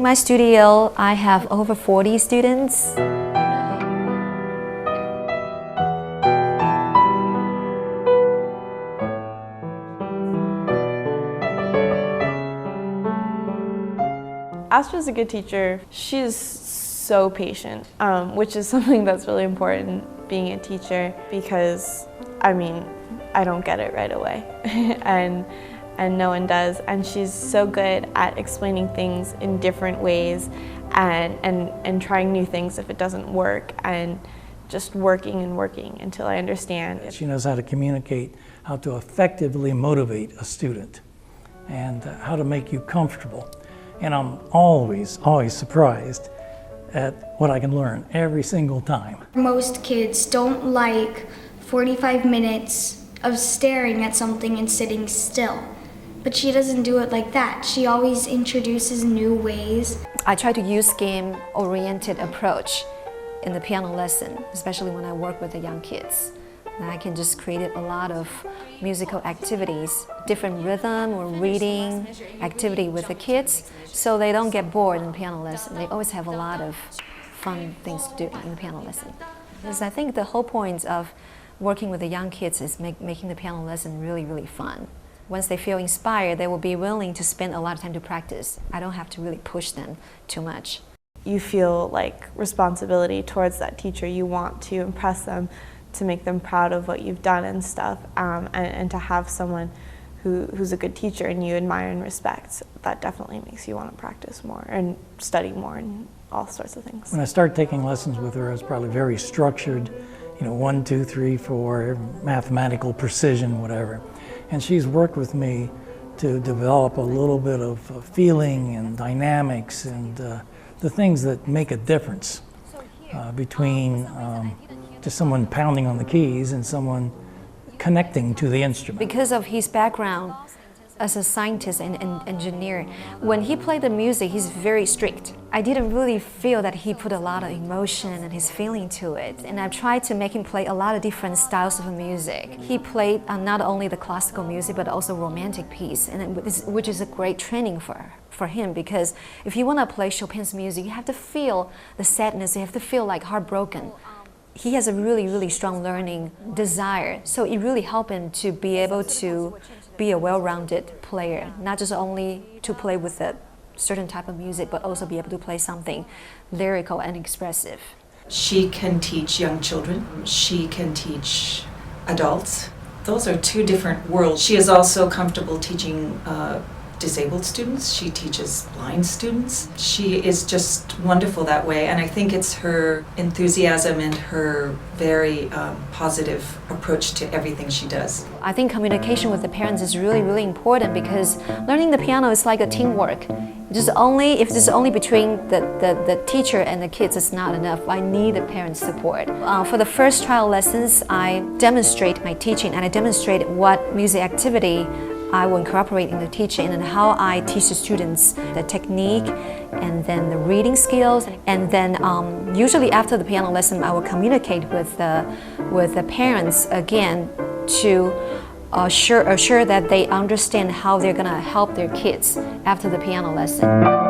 my studio, I have over 40 students. Astrid's a good teacher. She's so patient, which is something that's really important being a teacher, because I mean, I don't get it right away and no one does, and she's so good at explaining things in different ways and trying new things if it doesn't work, and just working and working until I understand. She knows how to communicate, how to effectively motivate a student, and how to make you comfortable. And I'm always surprised at what I can learn every single time. Most kids don't like 45 minutes of staring at something and sitting still. But she doesn't do it like that. She always introduces new ways. I try to use game-oriented approach in the piano lesson, especially when I work with the young kids. And I can just create a lot of musical activities, different rhythm or reading activity with the kids, so they don't get bored in the piano lesson. They always have a lot of fun things to do in the piano lesson. Because I think the whole point of working with the young kids is making the piano lesson really, really fun. Once they feel inspired, they will be willing to spend a lot of time to practice. I don't have to really push them too much. You feel like responsibility towards that teacher. You want to impress them, to make them proud of what you've done and stuff, and to have someone who's a good teacher and you admire and respect, that definitely makes you want to practice more and study more and all sorts of things. When I started taking lessons with her, I was probably very structured, 1, 2, 3, 4, mathematical precision, whatever. And she's worked with me to develop a little bit of feeling and dynamics and the things that make a difference between just someone pounding on the keys and someone connecting to the instrument. Because of his background as a scientist and engineer, when he played the music, he's very strict. I didn't really feel that he put a lot of emotion and his feeling to it. And I tried to make him play a lot of different styles of music. He played not only the classical music, but also romantic piece, which is a great training for him, because if you want to play Chopin's music, you have to feel the sadness, you have to feel like heartbroken. He has a really, really strong learning desire, so it really helped him to be able to be a well-rounded player, not just only to play with a certain type of music, but also be able to play something lyrical and expressive. She can teach young children. She can teach adults. Those are two different worlds. She is also comfortable teaching disabled students. She teaches blind students. She is just wonderful that way, and I think it's her enthusiasm and her very positive approach to everything she does. I think communication with the parents is really, really important, because learning the piano is like a teamwork. If it's only between the teacher and the kids, it's not enough. I need the parents' support. For the first trial lessons, I demonstrate my teaching, and I demonstrate what music activity I will incorporate in the teaching, and how I teach the students the technique and then the reading skills. And then usually after the piano lesson, I will communicate with the parents again to assure that they understand how they're going to help their kids after the piano lesson.